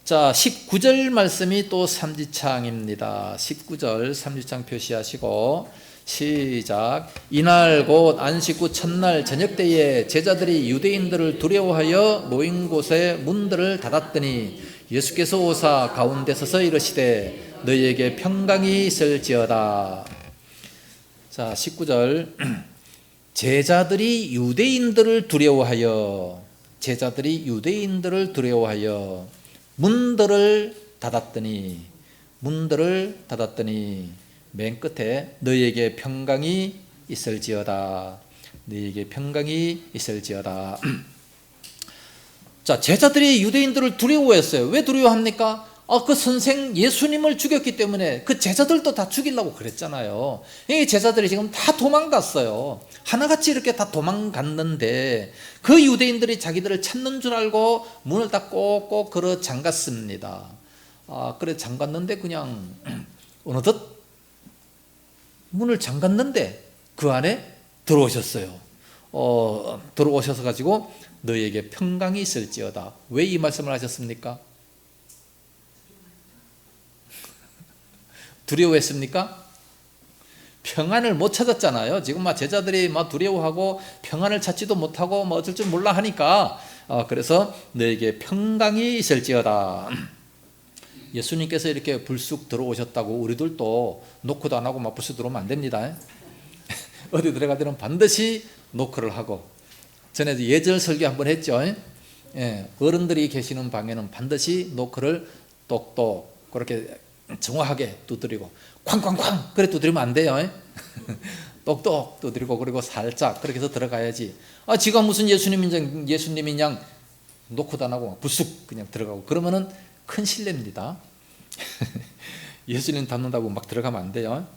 자, 19절 말씀이 또 삼지창입니다. 19절 삼지창 표시하시고 시작. 이날 곧 안식 후 첫날 저녁 때에 제자들이 유대인들을 두려워하여 모인 곳에 문들을 닫았더니 예수께서 오사 가운데 서서 이르시되 너희에게 평강이 있을지어다. 자, 19절 제자들이 유대인들을 두려워하여 문들을 닫았더니 맨 끝에 너희에게 평강이 있을지어다. 자, 제자들이 유대인들을 두려워했어요. 왜 두려워합니까? 그 선생 예수님을 죽였기 때문에 그 제자들도 다 죽이려고 그랬잖아요. 이 제자들이 지금 다 도망갔어요. 하나같이 이렇게 다 도망갔는데 그 유대인들이 자기들을 찾는 줄 알고 문을 다 꼭꼭 걸어 잠갔습니다. 그래 잠갔는데 그냥 어느덧 문을 잠갔는데 그 안에 들어오셨어요. 들어오셔서 가지고 너희에게 평강이 있을지어다. 왜 이 말씀을 하셨습니까? 두려워했습니까? 평안을 못 찾았잖아요. 지금 막 제자들이 막 두려워하고 평안을 찾지도 못하고 뭐 어쩔 줄 몰라 하니까 그래서 너에게 평강이 있을지어다. 예수님께서 이렇게 불쑥 들어오셨다고 우리들도 노크도 안 하고 막 불쑥 들어오면 안 됩니다. 어디 들어갈 때는 반드시 노크를 하고, 전에 예절 설교 한번 했죠. 예, 어른들이 계시는 방에는 반드시 노크를 똑똑 그렇게 정확하게 두드리고, 쾅쾅쾅 그래 두드리면 안 돼요. 똑똑 두드리고, 그리고 살짝 그렇게 해서 들어가야지. 지가 무슨 예수님인 양 노크도 안 하고 불쑥 그냥 들어가고 그러면은 큰 실례입니다. 예수님 닮는다고 막 들어가면 안 돼요.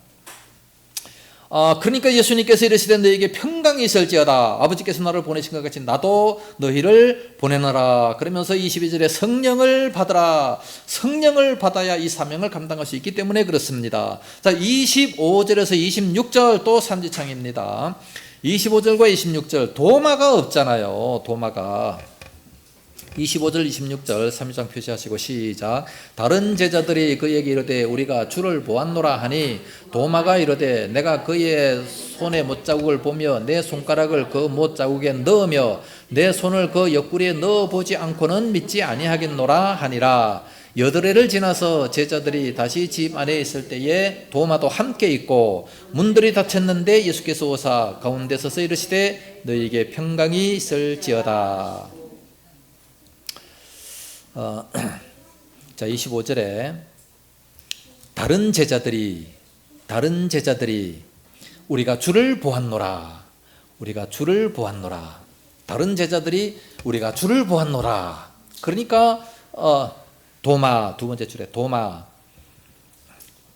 그러니까 예수님께서 이르시되 너에게 평강이 있을지어다. 아버지께서 나를 보내신 것 같이 나도 너희를 보내노라. 그러면서 22절에 성령을 받으라. 성령을 받아야 이 사명을 감당할 수 있기 때문에 그렇습니다. 자, 25절에서 26절 또 산지창입니다. 25절과 26절 도마가 없잖아요. 도마가 25절 26절 3장 표시하시고 시작. 다른 제자들이 그에게 이르되 우리가 주를 보았노라 하니 도마가 이르되 내가 그의 손의 못자국을 보며 내 손가락을 그 못자국에 넣으며 내 손을 그 옆구리에 넣어보지 않고는 믿지 아니하겠노라 하니라. 여드레를 지나서 제자들이 다시 집 안에 있을 때에 도마도 함께 있고 문들이 닫혔는데 예수께서 오사 가운데 서서 이르시되 너희에게 평강이 있을지어다. 자, 25절에 다른 제자들이 우리가 주를 보았노라. 우리가 주를 보았노라. 다른 제자들이 우리가 주를 보았노라. 그러니까 도마, 두 번째 줄에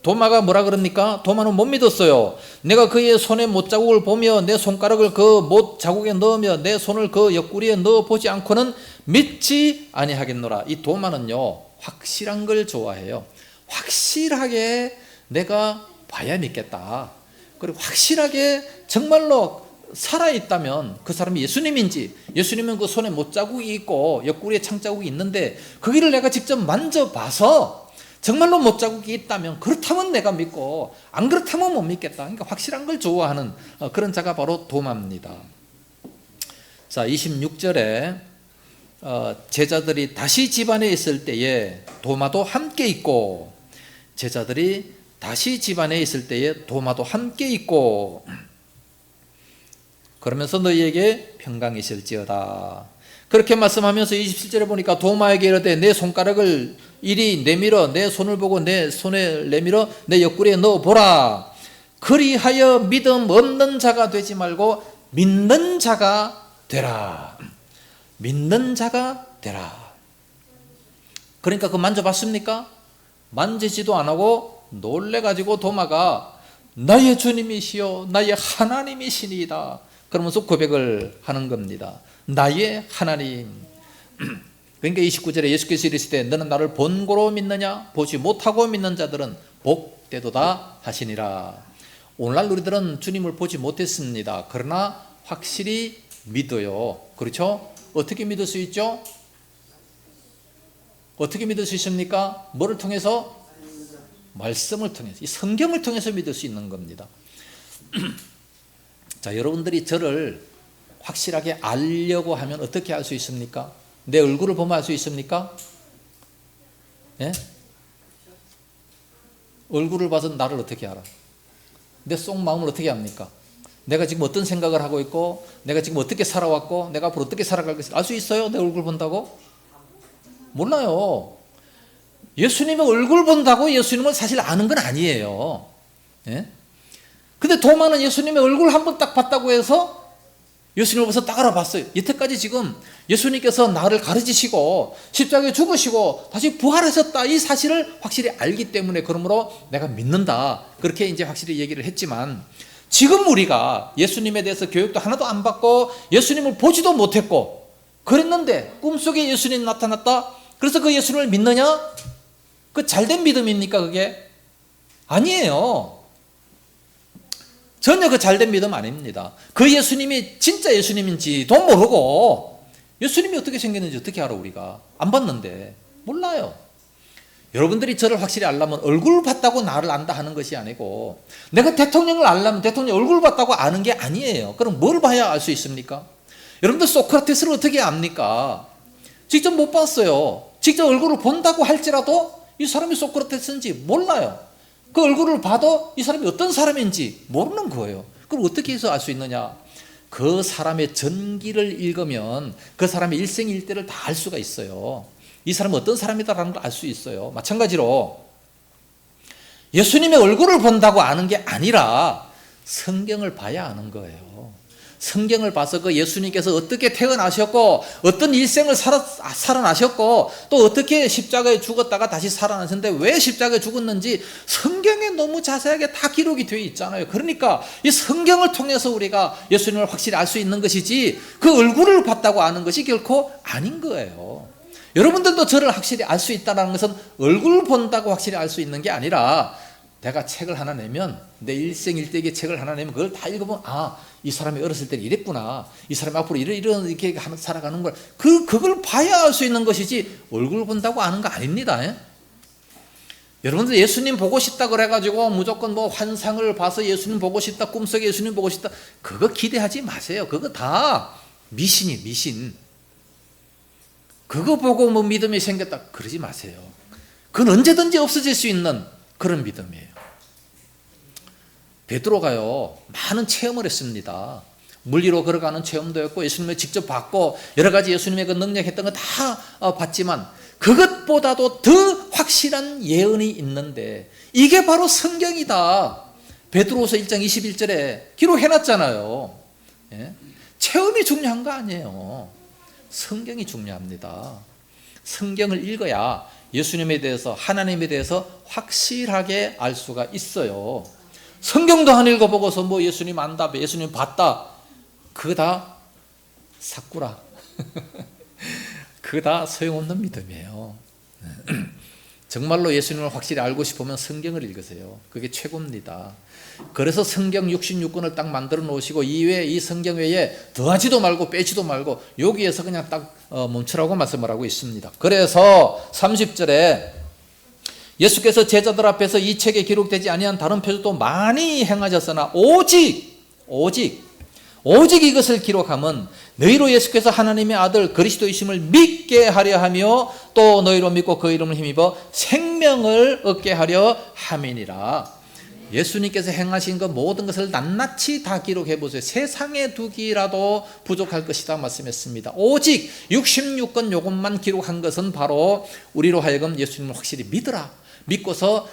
도마가 뭐라 그럽니까? 도마는 못 믿었어요. 내가 그의 손에 못자국을 보며 내 손가락을 그 못자국에 넣으며 내 손을 그 옆구리에 넣어보지 않고는 믿지 아니하겠노라. 이 도마는요 확실한 걸 좋아해요. 확실하게 내가 봐야 믿겠다. 그리고 확실하게 정말로 살아있다면 그 사람이 예수님인지, 예수님은 그 손에 못자국이 있고 옆구리에 창자국이 있는데 거기를 내가 직접 만져봐서 정말로 못자국이 있다면 그렇다면 내가 믿고 안 그렇다면 못 믿겠다. 그러니까 확실한 걸 좋아하는 그런 자가 바로 도마입니다. 자, 26절에 제자들이 다시 집안에 있을 때에 도마도 함께 있고, 제자들이 다시 집안에 있을 때에 도마도 함께 있고, 그러면서 너희에게 평강이 있을지어다. 그렇게 말씀하면서 27절에 보니까 도마에게 이르되 내 손가락을 이리 내밀어 내 손을 보고 내 손에 내밀어 내 옆구리에 넣어보라. 그리하여 믿음 없는 자가 되지 말고 믿는 자가 되라. 믿는 자가 되라. 그러니까 그거 만져봤습니까? 만지지도 안 하고 놀래가지고 도마가 나의 주님이시여 나의 하나님이시니이다 그러면서 고백을 하는 겁니다. 나의 하나님. 그러니까 29절에 예수께서 이르시되 너는 나를 본고로 믿느냐? 보지 못하고 믿는 자들은 복되도다 하시니라. 오늘날 우리들은 주님을 보지 못했습니다. 그러나 확실히 믿어요. 그렇죠? 어떻게 믿을 수 있죠? 어떻게 믿을 수 있습니까? 뭐를 통해서? 말씀을 통해서, 이 성경을 통해서 믿을 수 있는 겁니다. 자, 여러분들이 저를 확실하게 알려고 하면 어떻게 알 수 있습니까? 내 얼굴을 보면 알 수 있습니까? 예? 얼굴을 봐서 나를 어떻게 알아? 내 속마음을 어떻게 압니까? 내가 지금 어떤 생각을 하고 있고 내가 지금 어떻게 살아왔고 내가 앞으로 어떻게 살아갈 것인가 알 수 있어요? 내 얼굴 본다고? 몰라요. 예수님의 얼굴 본다고 예수님을 사실 아는 건 아니에요. 예? 근데 도마는 예수님의 얼굴 한번 딱 봤다고 해서 예수님을 벌써 딱 알아봤어요. 여태까지 지금 예수님께서 나를 가르치시고 십자가에 죽으시고 다시 부활하셨다 이 사실을 확실히 알기 때문에 그러므로 내가 믿는다 그렇게 이제 확실히 얘기를 했지만, 지금 우리가 예수님에 대해서 교육도 하나도 안 받고 예수님을 보지도 못했고 그랬는데 꿈속에 예수님이 나타났다. 그래서 그 예수님을 믿느냐? 그 잘된 믿음입니까 그게? 아니에요. 전혀 그 잘된 믿음 아닙니다. 그 예수님이 진짜 예수님인지도 모르고 예수님이 어떻게 생겼는지 어떻게 알아? 우리가 안 봤는데 몰라요. 여러분들이 저를 확실히 알려면 얼굴 봤다고 나를 안다 하는 것이 아니고, 내가 대통령을 알려면 대통령 얼굴 봤다고 아는 게 아니에요. 그럼 뭘 봐야 알 수 있습니까? 여러분들 소크라테스를 어떻게 압니까? 직접 못 봤어요. 직접 얼굴을 본다고 할지라도 이 사람이 소크라테스인지 몰라요. 그 얼굴을 봐도 이 사람이 어떤 사람인지 모르는 거예요. 그럼 어떻게 해서 알 수 있느냐? 그 사람의 전기를 읽으면 그 사람의 일생일대를 다 알 수가 있어요. 이 사람은 어떤 사람이다라는 걸 알 수 있어요. 마찬가지로 예수님의 얼굴을 본다고 아는 게 아니라 성경을 봐야 아는 거예요. 성경을 봐서 그 예수님께서 어떻게 태어나셨고 어떤 일생을 살아나셨고 또 어떻게 십자가에 죽었다가 다시 살아나셨는데 왜 십자가에 죽었는지 성경에 너무 자세하게 다 기록이 되어 있잖아요. 그러니까 이 성경을 통해서 우리가 예수님을 확실히 알 수 있는 것이지 그 얼굴을 봤다고 아는 것이 결코 아닌 거예요. 여러분들도 저를 확실히 알 수 있다는 것은 얼굴 본다고 확실히 알 수 있는 게 아니라 내가 책을 하나 내면 내 일생일대기의 책을 하나 내면 그걸 다 읽어보면 이 사람이 어렸을 때 이랬구나. 이 사람이 앞으로 이렇게 살아가는 걸 그걸 봐야 알 수 있는 것이지 얼굴 본다고 아는 거 아닙니다. 예? 여러분들 예수님 보고 싶다 그래가지고 무조건 뭐 환상을 봐서 예수님 보고 싶다, 꿈속에 예수님 보고 싶다 그거 기대하지 마세요. 그거 다 미신. 그거 보고 뭐 믿음이 생겼다 그러지 마세요. 그건 언제든지 없어질 수 있는 그런 믿음이에요. 베드로가요 많은 체험을 했습니다. 물 위로 걸어가는 체험도 했고 예수님을 직접 봤고 여러 가지 예수님의 그 능력했던 거 다 봤지만 그것보다도 더 확실한 예언이 있는데 이게 바로 성경이다. 베드로후서 1장 21절에 기록해놨잖아요. 예? 체험이 중요한 거 아니에요. 성경이 중요합니다. 성경을 읽어야 예수님에 대해서 하나님에 대해서 확실하게 알 수가 있어요. 성경도 안 읽어보고서 뭐 예수님 안다, 예수님 봤다 그거 다 사꾸라. 그거 다 소용없는 믿음이에요. 정말로 예수님을 확실히 알고 싶으면 성경을 읽으세요. 그게 최고입니다. 그래서 성경 66권을 딱 만들어 놓으시고 이외에 이 성경 외에 더하지도 말고 빼지도 말고 여기에서 그냥 딱 멈추라고 말씀을 하고 있습니다. 그래서 30절에 예수께서 제자들 앞에서 이 책에 기록되지 아니한 다른 표적도 많이 행하셨으나 오직 이것을 기록함은 너희로 예수께서 하나님의 아들 그리스도이심을 믿게 하려 하며 또 너희로 믿고 그 이름을 힘입어 생명을 얻게 하려 함이니라. 예수님께서 행하신 것 모든 것을 낱낱이 다 기록해 보세요. 세상에 두기라도 부족할 것이다 말씀했습니다. 오직 66권 요것만 기록한 것은 바로 우리로 하여금 예수님을 확실히 믿고서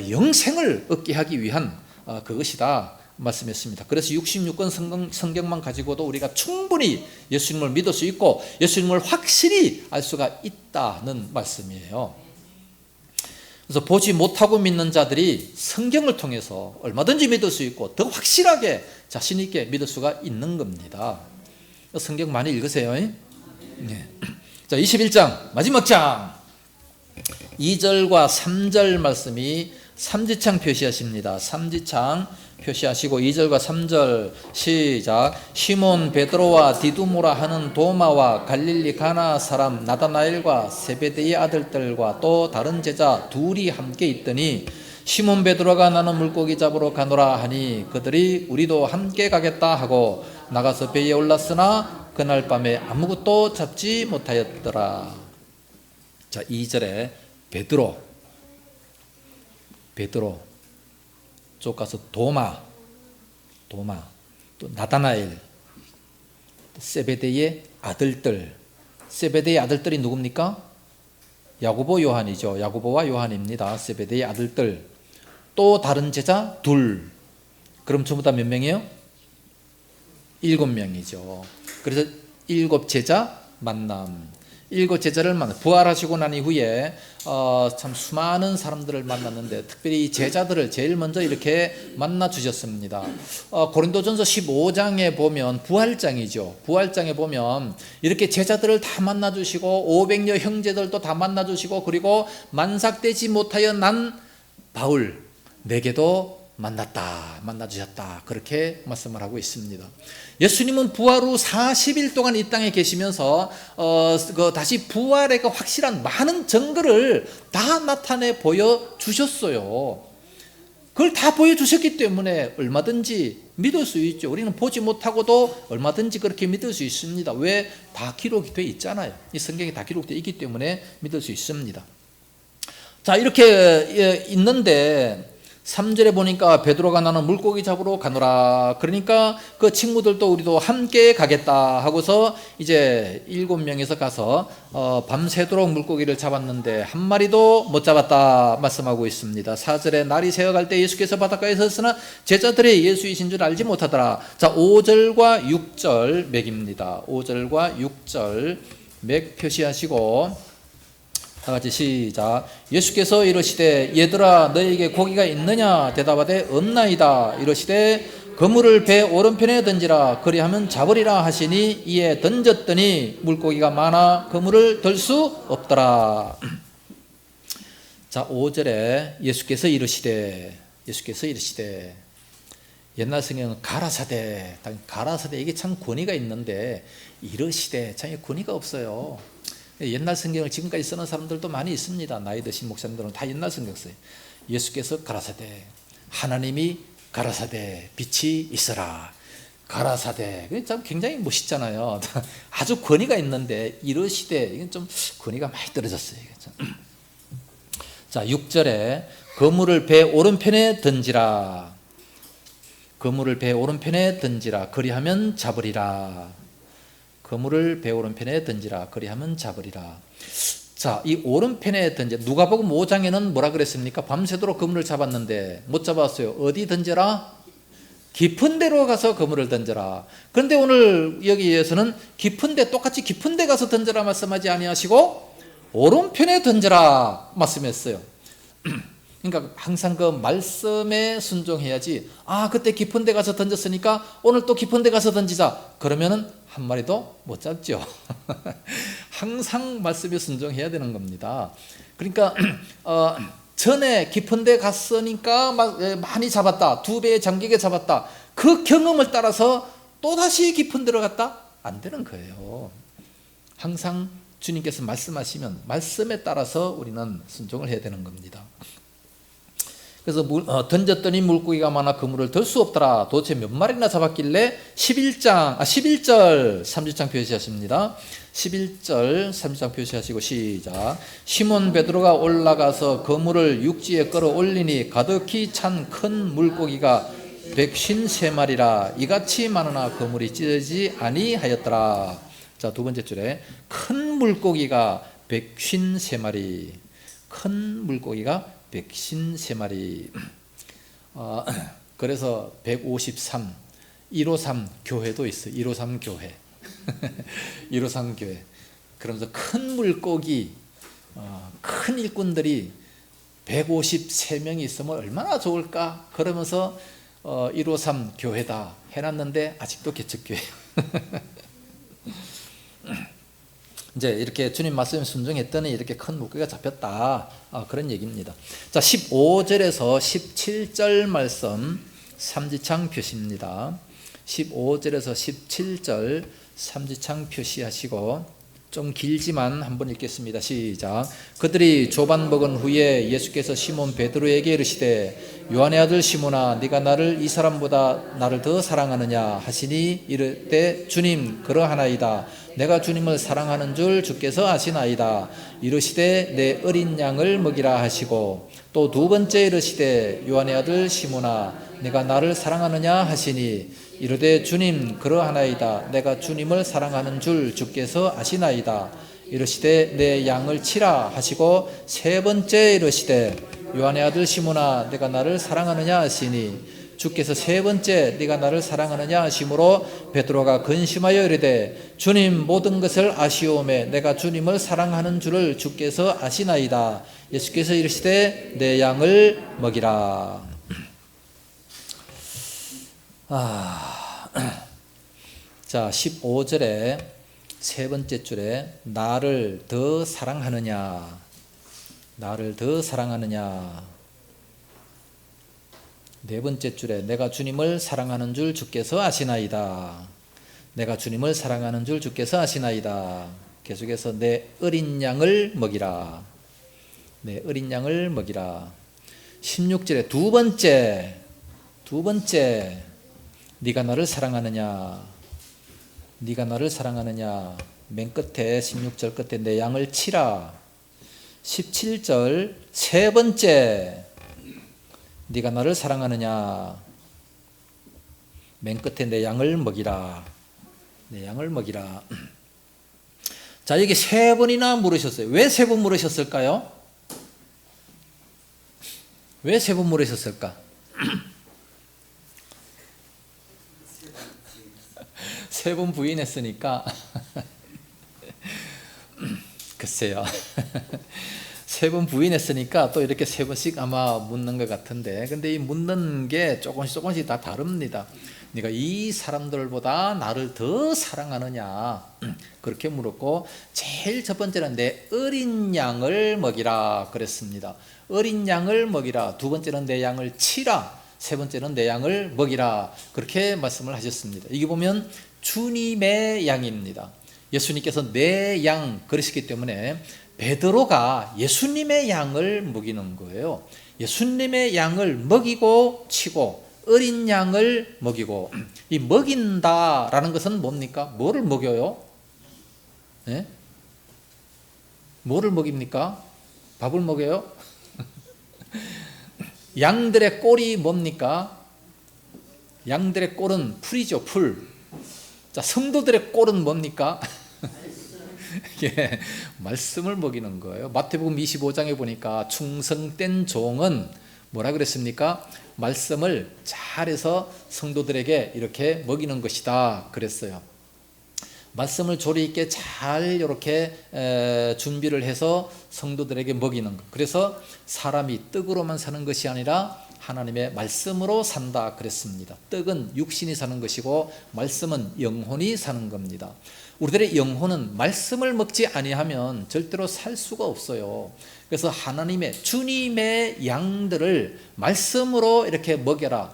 영생을 얻게 하기 위한 그것이다 말씀했습니다. 그래서 66권 성경만 가지고도 우리가 충분히 예수님을 믿을 수 있고 예수님을 확실히 알 수가 있다는 말씀이에요. 그래서 보지 못하고 믿는 자들이 성경을 통해서 얼마든지 믿을 수 있고 더 확실하게 자신 있게 믿을 수가 있는 겁니다. 성경 많이 읽으세요. 네. 자, 21장 마지막 장 2절과 3절 말씀이 삼지창 표시하십니다. 삼지창 표시하시고 2절과 3절 시작. 시몬 베드로와 디두모라 하는 도마와 갈릴리 가나 사람 나다나엘과 세베대의 아들들과 또 다른 제자 둘이 함께 있더니 시몬 베드로가 나는 물고기 잡으러 가노라 하니 그들이 우리도 함께 가겠다 하고 나가서 배에 올랐으나 그날 밤에 아무것도 잡지 못하였더라. 자, 2절에 베드로 쪽 가서 도마 또 나다나엘 세베대의 아들들. 세베대의 아들들이 누굽니까? 야고보 요한이죠. 야고보와 요한입니다. 세베대의 아들들. 또 다른 제자 둘. 그럼 전부 다 몇 명이에요? 7명이죠. 그래서 7 제자 만남. 7 제자를 만나 부활하시고 난 이후에 참 수많은 사람들을 만났는데 특별히 제자들을 제일 먼저 이렇게 만나 주셨습니다. 고린도전서 15장에 보면 부활장이죠. 부활장에 보면 이렇게 제자들을 다 만나 주시고 500여 형제들도 다 만나 주시고 그리고 만삭되지 못하여 난 바울 내게도 만나 주셨다. 그렇게 말씀을 하고 있습니다. 예수님은 부활 후 40일 동안 이 땅에 계시면서 다시 부활의 그 확실한 많은 증거를 다 나타내 보여주셨어요. 그걸 다 보여주셨기 때문에 얼마든지 믿을 수 있죠. 우리는 보지 못하고도 얼마든지 그렇게 믿을 수 있습니다. 왜? 다 기록이 되어 있잖아요. 이 성경에 다 기록되어 있기 때문에 믿을 수 있습니다. 자, 이렇게 있는데 3절에 보니까 베드로가 나는 물고기 잡으러 가노라. 그러니까 그 친구들도 우리도 함께 가겠다 하고서 이제 7명이서 가서 밤새도록 물고기를 잡았는데 한 마리도 못 잡았다 말씀하고 있습니다. 4절에 날이 새어갈 때 예수께서 바닷가에 섰으나 제자들이 예수이신 줄 알지 못하더라. 자, 5절과 6절 맥입니다. 5절과 6절 맥 표시하시고 다 같이 시작. 예수께서 이르시되 얘들아 너희에게 고기가 있느냐 대답하되 없나이다. 이르시되 그물을 배 오른편에 던지라. 그리하면 잡으리라 하시니 이에 던졌더니 물고기가 많아 그물을 들 수 없더라. 자, 5절에 예수께서 이르시되 옛날 성경은 가라사대 이게 참 권위가 있는데 이르시되 참 권위가 없어요. 옛날 성경을 지금까지 쓰는 사람들도 많이 있습니다. 나이 드신 목사님들은 다 옛날 성경 써요. 예수께서 가라사대, 하나님이 가라사대, 빛이 있어라. 가라사대, 참 굉장히 멋있잖아요. 아주 권위가 있는데 이르시되 이건 좀 권위가 많이 떨어졌어요. 자, 6절에 그물을 배 오른편에 던지라. 그물을 배 오른편에 던지라. 그리하면 잡으리라. 그물을 배 오른편에 던지라. 그리하면 잡으리라. 자, 이 오른편에 던져. 누가복음 5장에는 뭐라 그랬습니까? 밤새도록 그물을 잡았는데 못 잡았어요. 어디 던져라? 깊은 데로 가서 그물을 던져라. 그런데 오늘 여기에서는 똑같이 깊은 데 가서 던져라 말씀하지 아니하시고 오른편에 던져라 말씀했어요. 그러니까 항상 그 말씀에 순종해야지. 그때 깊은 데 가서 던졌으니까 오늘 또 깊은 데 가서 던지자. 그러면은 한 마리도 못 잡죠. 항상 말씀에 순종해야 되는 겁니다. 그러니까 전에 깊은 데 갔으니까 많이 잡았다. 2배의 장객에 잡았다. 그 경험을 따라서 또다시 깊은 데로 갔다? 안 되는 거예요. 항상 주님께서 말씀하시면 말씀에 따라서 우리는 순종을 해야 되는 겁니다. 그래서 던졌더니 물고기가 많아 그물을 들 수 없더라. 도대체 몇 마리나 잡았길래 11절 30장 표시하십니다. 11절 30장 표시하시고 시작. 시몬 베드로가 올라가서 그물을 육지에 끌어올리니 가득히 찬 큰 물고기가 153마리라. 이같이 많으나 그물이 찢어지지 아니하였더라. 자, 두 번째 줄에 큰 물고기가 153마리. 큰 물고기가 153마리. 그래서 153, 153 교회도 있어요. 153 교회. 153 교회. 그러면서 큰 물고기, 큰 일꾼들이 153명이 있으면 얼마나 좋을까? 그러면서 153 교회다 해놨는데 아직도 개척교회예요. 이제 이렇게 주님 말씀에 순종했더니 이렇게 큰 물고기가 잡혔다. 그런 얘기입니다. 자, 15절에서 17절 말씀 삼지창 표시입니다. 15절에서 17절 삼지창 표시하시고 좀 길지만 한번 읽겠습니다. 시작. 그들이 조반 먹은 후에 예수께서 시몬 베드로에게 이르시되 요한의 아들 시몬아 네가 나를 이 사람보다 나를 더 사랑하느냐 하시니 이르되 주님 그러하나이다. 내가 주님을 사랑하는 줄 주께서 아시나이다. 이르시되 내 어린 양을 먹이라 하시고 또 두 번째 이르시되 요한의 아들 시몬아 내가 나를 사랑하느냐 하시니 이르되 주님 그러하나이다. 내가 주님을 사랑하는 줄 주께서 아시나이다. 이르시되 내 양을 치라 하시고 세 번째 이르시되 요한의 아들 시몬아 내가 나를 사랑하느냐 하시니 주께서 세 번째 네가 나를 사랑하느냐 하심으로 베드로가 근심하여 이르되 주님 모든 것을 아시오매 내가 주님을 사랑하는 줄을 주께서 아시나이다. 예수께서 이르시되 내 양을 먹이라. 자, 15절에 세 번째 줄에 나를 더 사랑하느냐, 나를 더 사랑하느냐. 네 번째 줄에 내가 주님을 사랑하는 줄 주께서 아시나이다. 내가 주님을 사랑하는 줄 주께서 아시나이다. 계속해서 내 어린 양을 먹이라. 내 어린 양을 먹이라. 16절에 두 번째 네가 나를 사랑하느냐, 네가 나를 사랑하느냐. 맨 끝에 16절 끝에 내 양을 치라. 17절 세 번째, 네가 나를 사랑하느냐. 맨 끝에 내 양을 먹이라. 내 양을 먹이라. 자, 여기 세 번이나 물으셨어요. 왜 세 번 물으셨을까요? 왜 세 번 물으셨을까? 세 번 부인했으니까 글쎄요. 세 번 부인했으니까 또 이렇게 세 번씩 아마 묻는 것 같은데, 근데 이 묻는 게 조금씩 다 다릅니다. 네가 이 사람들보다 나를 더 사랑하느냐, 그렇게 물었고, 제일 첫 번째는 내 어린 양을 먹이라 그랬습니다. 어린 양을 먹이라. 두 번째는 내 양을 치라. 세 번째는 내 양을 먹이라. 그렇게 말씀을 하셨습니다. 이게 보면 주님의 양입니다. 예수님께서 내 양 그러시기 때문에 베드로가 예수님의 양을 먹이는 거예요. 예수님의 양을 먹이고 치고 어린 양을 먹이고. 이 먹인다라는 것은 뭡니까? 뭐를 먹여요? 네? 뭐를 먹입니까? 밥을 먹여요? 양들의 꼴이 뭡니까? 양들의 꼴은 풀이죠, 풀. 자, 성도들의 꼴은 뭡니까? 예, 말씀을 먹이는 거예요. 마태복음 25장에 보니까 충성된 종은 뭐라 그랬습니까? 말씀을 잘해서 성도들에게 이렇게 먹이는 것이다 그랬어요. 말씀을 조리 있게 잘 이렇게 준비를 해서 성도들에게 먹이는 것. 그래서 사람이 떡으로만 사는 것이 아니라 하나님의 말씀으로 산다 그랬습니다. 떡은 육신이 사는 것이고 말씀은 영혼이 사는 겁니다. 우리들의 영혼은 말씀을 먹지 아니하면 절대로 살 수가 없어요. 그래서 하나님의 주님의 양들을 말씀으로 이렇게 먹여라,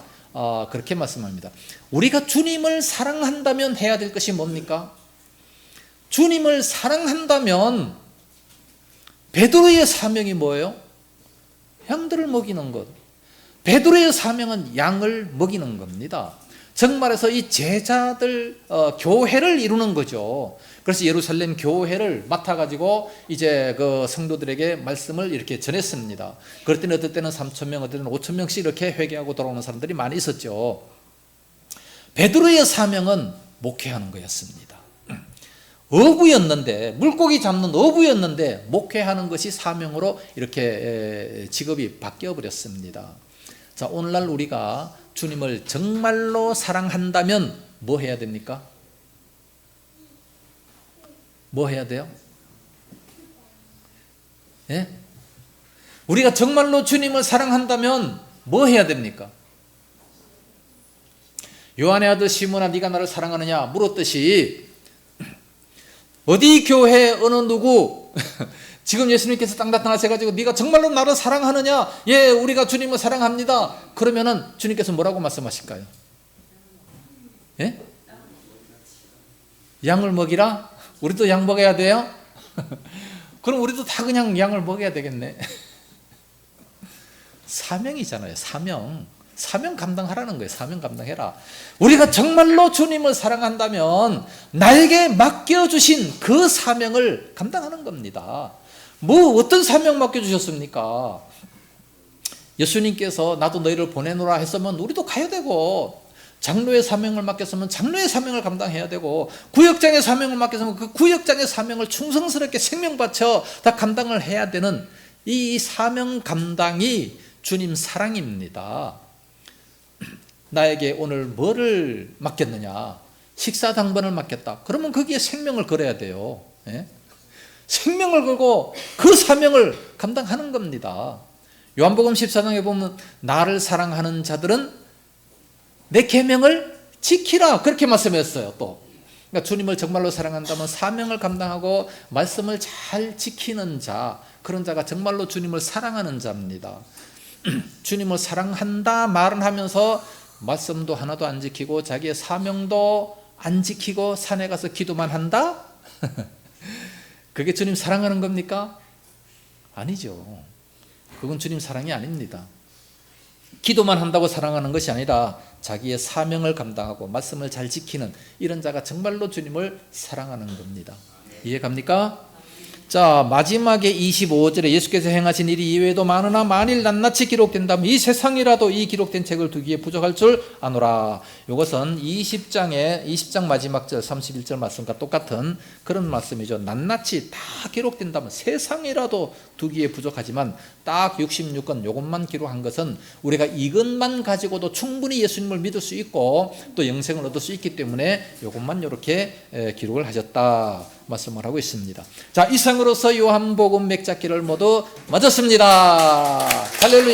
그렇게 말씀합니다. 우리가 주님을 사랑한다면 해야 될 것이 뭡니까? 주님을 사랑한다면 베드로의 사명이 뭐예요? 양들을 먹이는 것. 베드로의 사명은 양을 먹이는 겁니다. 정말해서 이 제자들 교회를 이루는 거죠. 그래서 예루살렘 교회를 맡아가지고 이제 그 성도들에게 말씀을 이렇게 전했습니다. 그럴 때는 어떨 때는 3,000명, 어떨 때는 5,000명씩 이렇게 회개하고 돌아오는 사람들이 많이 있었죠. 베드로의 사명은 목회하는 거였습니다. 어부였는데, 물고기 잡는 어부였는데 목회하는 것이 사명으로 이렇게 직업이 바뀌어 버렸습니다. 자, 오늘날 우리가 주님을 정말로 사랑한다면 뭐 해야 됩니까? 뭐 해야 돼요? 예? 우리가 정말로 주님을 사랑한다면 뭐 해야 됩니까? 요한의 아들 시몬아, 네가 나를 사랑하느냐 물었듯이, 어디 교회 어느 누구 지금 예수님께서 딱 나타나셔가지고 네가 정말로 나를 사랑하느냐? 예, 우리가 주님을 사랑합니다. 그러면은 주님께서 뭐라고 말씀하실까요? 예? 양을 먹이라? 우리도 양 먹여야 돼요? 그럼 우리도 다 그냥 양을 먹여야 되겠네. 사명이잖아요. 사명 감당하라는 거예요. 사명 감당해라. 우리가 정말로 주님을 사랑한다면 나에게 맡겨주신 그 사명을 감당하는 겁니다. 뭐 어떤 사명 맡겨주셨습니까? 예수님께서 나도 너희를 보내노라 했으면 우리도 가야 되고, 장로의 사명을 맡겼으면 장로의 사명을 감당해야 되고, 구역장의 사명을 맡겼으면 그 구역장의 사명을 충성스럽게 생명 바쳐 다 감당을 해야 되는 이 사명 감당이 주님 사랑입니다. 나에게 오늘 뭐를 맡겼느냐? 식사 당번을 맡겼다. 그러면 거기에 생명을 걸어야 돼요. 예? 생명을 걸고 그 사명을 감당하는 겁니다. 요한복음 14장에 보면 나를 사랑하는 자들은 내 계명을 지키라, 그렇게 말씀했어요. 또 그러니까 주님을 정말로 사랑한다면 사명을 감당하고 말씀을 잘 지키는 자, 그런 자가 정말로 주님을 사랑하는 자입니다. 주님을 사랑한다 말은 하면서 말씀도 하나도 안 지키고 자기의 사명도 안 지키고 산에 가서 기도만 한다? 그게 주님 사랑하는 겁니까? 아니죠. 그건 주님 사랑이 아닙니다. 기도만 한다고 사랑하는 것이 아니라 자기의 사명을 감당하고 말씀을 잘 지키는 이런 자가 정말로 주님을 사랑하는 겁니다. 이해 갑니까? 자, 마지막에 25절에 예수께서 행하신 일이 이외에도 많으나 만일 낱낱이 기록된다면 이 세상이라도 이 기록된 책을 두기에 부족할 줄 아노라. 이것은 20장 마지막 절 31절 말씀과 똑같은 그런 말씀이죠. 낱낱이 다 기록된다면 세상이라도 두기에 부족하지만 딱 66권 이것만 기록한 것은 우리가 이것만 가지고도 충분히 예수님을 믿을 수 있고 또 영생을 얻을 수 있기 때문에 이것만 이렇게 기록을 하셨다 말씀을 하고 있습니다. 자, 이상으로서 요한복음 맥잡기를 모두 마쳤습니다. 할렐루야.